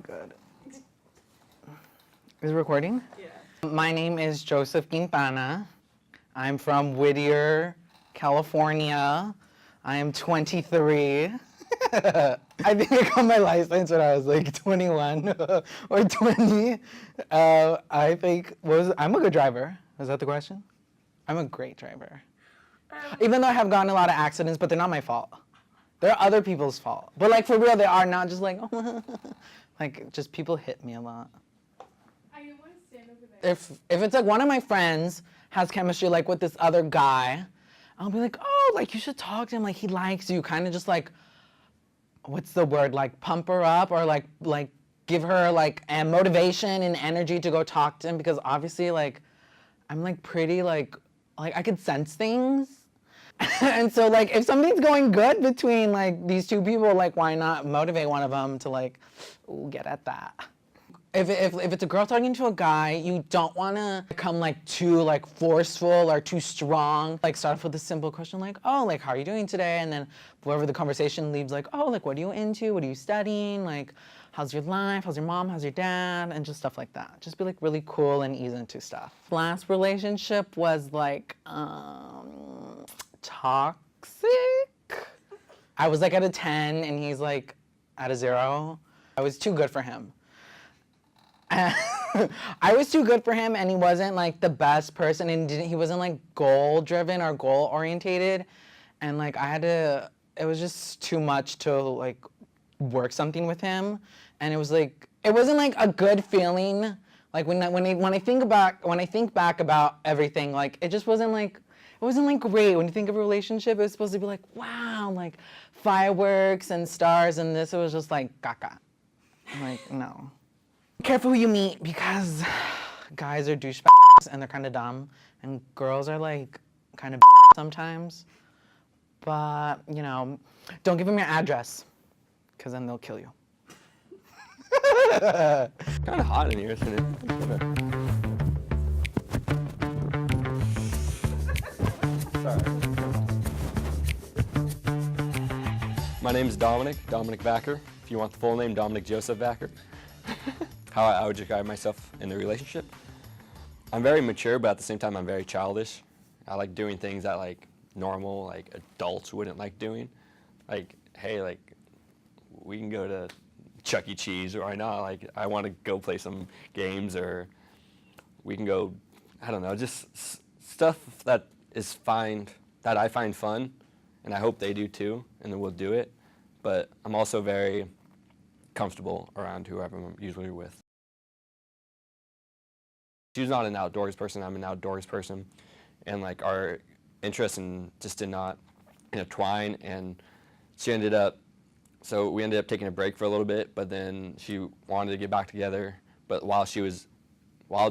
good. Is it recording? Yeah. My name is Joseph Quintana. I'm from Whittier, California. I am 23. I think I got my license when I was like 21 or 20. I'm a good driver. Is that the question? I'm a great driver. Even though I have gotten a lot of accidents, but they're not my fault. They're other people's fault. But like for real, they are not just like, like just people hit me a lot. I want to stand over there. If it's like one of my friends has chemistry like with this other guy, I'll be like, oh, like you should talk to him, like he likes you, kind of just like, what's the word, like pump her up or like give her like motivation and energy to go talk to him, because obviously like I'm like pretty like I could sense things. And so like if something's going good between like these two people, like why not motivate one of them to like, ooh, get at that. If it's a girl talking to a guy, you don't want to become like too like forceful or too strong. Like start off with a simple question like, oh, like how are you doing today? And then wherever the conversation leads, like, oh, like what are you into? What are you studying? Like how's your life? How's your mom? How's your dad? And just stuff like that. Just be like really cool and ease into stuff. Last relationship was like toxic. I was like at a 10 and he's like at a 0. I was too good for him. I was too good for him, and he wasn't like the best person, and he wasn't like goal driven or goal orientated, and like it was just too much to like work something with him, and it wasn't like a good feeling. Like when I think back about everything, like it just wasn't like, it wasn't like great. When you think of a relationship, it was supposed to be like, wow, like fireworks and stars, and this it was just like caca. I'm like, no. Careful who you meet, because guys are douchebags and they're kind of dumb, and girls are like kind of sometimes. But you know, don't give them your address, because then they'll kill you. Kind of hot in here, isn't it? Sorry. My name is Dominic Vacker. If you want the full name, Dominic Joseph Vacker. How I would describe myself in the relationship. I'm very mature, but at the same time, I'm very childish. I like doing things that like normal, like adults wouldn't like doing. Like, hey, like we can go to Chuck E. Cheese, or why not? Like, I want to go play some games, or we can go, I don't know, just stuff that is fine, that I find fun, and I hope they do too, and then we'll do it. But I'm also very comfortable around whoever I'm usually with. She's not an outdoors person, I'm an outdoors person, and like our interests just did not intertwine, and we ended up taking a break for a little bit, but then she wanted to get back together, but while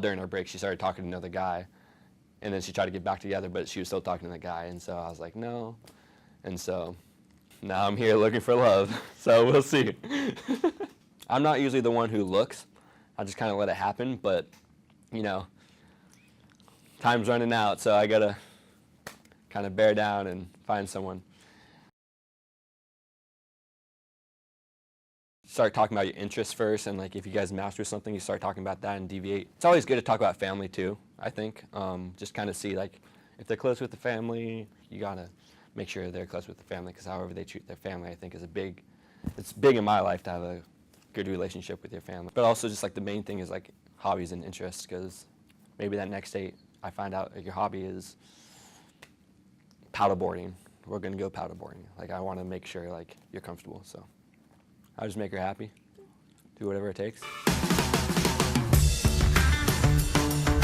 during our break she started talking to another guy, and then she tried to get back together, but she was still talking to the guy, and so I was like, no, and so now I'm here looking for love, so we'll see. I'm not usually the one who looks, I just kind of let it happen, but you know, time's running out, so I gotta kind of bear down and find someone. Start talking about your interests first, and like if you guys master something, you start talking about that and deviate. It's always good to talk about family too, I think. Just kind of see like if they're close with the family, you gotta make sure they're close with the family, because however they treat their family, I think is it's big in my life to have a good relationship with your family. But also just like the main thing is like hobbies and interests, because maybe that next date I find out your hobby is paddleboarding. We're gonna go paddleboarding. Like I want to make sure like you're comfortable, so I'll just make her happy, do whatever it takes.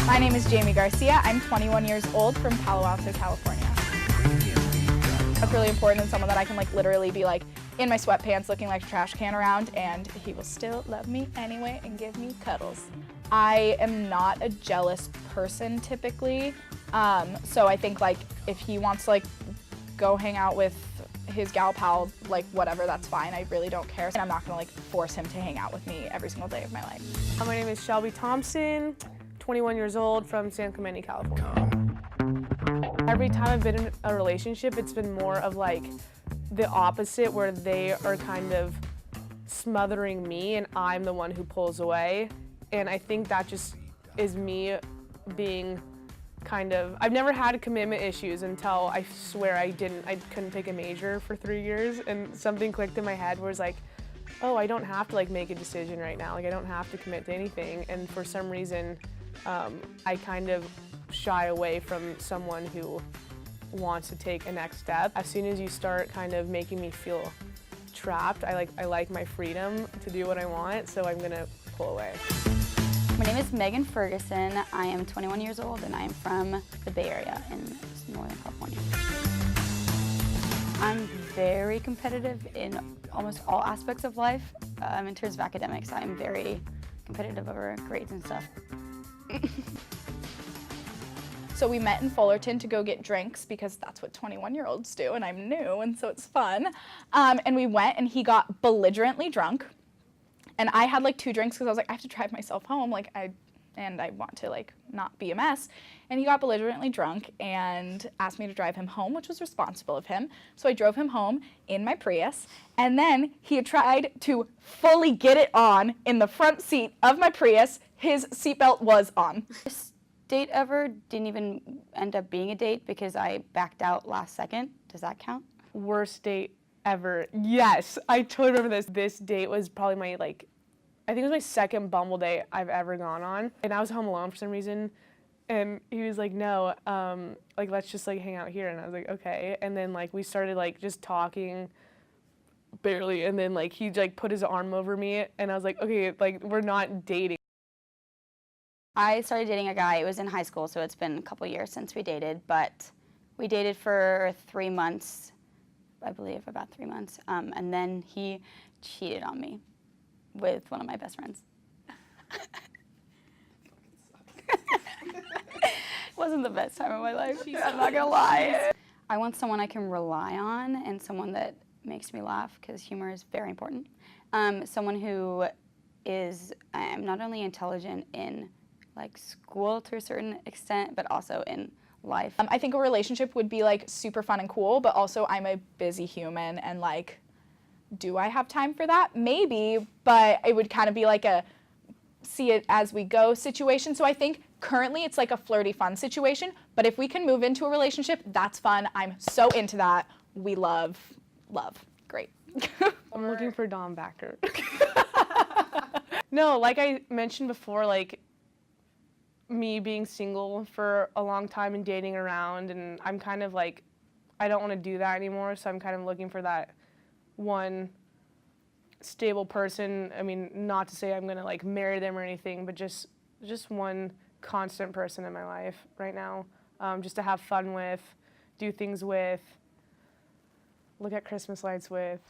My name is Jamie Garcia. I'm 21 years old from Palo Alto, California. That's really important, and someone that I can like literally be like in my sweatpants looking like a trash can around, and he will still love me anyway and give me cuddles. I am not a jealous person typically, so I think like if he wants to like go hang out with his gal pal, like whatever, that's fine. I really don't care, and I'm not gonna like force him to hang out with me every single day of my life. My name is Shelby Thompson, 21 years old, from San Clemente, California. Every time I've been in a relationship, it's been more of like the opposite, where they are kind of smothering me and I'm the one who pulls away. And I think that just is me being kind of, I've never had commitment issues until I swear I couldn't take a major for 3 years, and something clicked in my head where it's like, oh, I don't have to like make a decision right now. Like I don't have to commit to anything. And for some reason, I kind of shy away from someone who wants to take a next step. As soon as you start kind of making me feel trapped, I like my freedom to do what I want, so I'm gonna pull away. My name is Megan Ferguson. I am 21 years old and I am from the Bay Area in Northern California. I'm very competitive in almost all aspects of life. In terms of academics, I'm very competitive over grades and stuff. So we met in Fullerton to go get drinks because that's what 21-year-olds do, and I'm new, and so it's fun. And we went, and he got belligerently drunk. And I had like 2 drinks because I was like, I have to drive myself home, and I want to like not be a mess. And he got belligerently drunk and asked me to drive him home, which was responsible of him. So I drove him home in my Prius, and then he had tried to fully get it on in the front seat of my Prius. His seatbelt was on. This date ever didn't even end up being a date because I backed out last second. Does that count? Worst date ever. Yes, I totally remember this. This date was probably my I think it was my second Bumble date I've ever gone on. And I was home alone for some reason. And he was like, no, let's just hang out here. And I was like, okay. And then we started just talking barely. And then he put his arm over me. And I was like, okay, we're not dating. I started dating a guy, it was in high school, so it's been a couple years since we dated, but we dated for 3 months, I believe about 3 months, and then he cheated on me with one of my best friends. It wasn't the best time of my life, I'm not gonna lie. I want someone I can rely on and someone that makes me laugh, because humor is very important. Someone who is not only intelligent in school to a certain extent, but also in life. I think a relationship would be super fun and cool, but also I'm a busy human, and do I have time for that? Maybe, but it would kind of be a see it as we go situation. So I think currently it's a flirty fun situation, but if we can move into a relationship, that's fun. I'm so into that. We love. Great. I'm looking for Dom Backer. No, like I mentioned before, me being single for a long time and dating around, and I'm kind of I don't want to do that anymore, so I'm kind of looking for that one stable person. I mean, not to say I'm gonna marry them or anything, but just one constant person in my life right now, just to have fun with, do things with, look at Christmas lights with.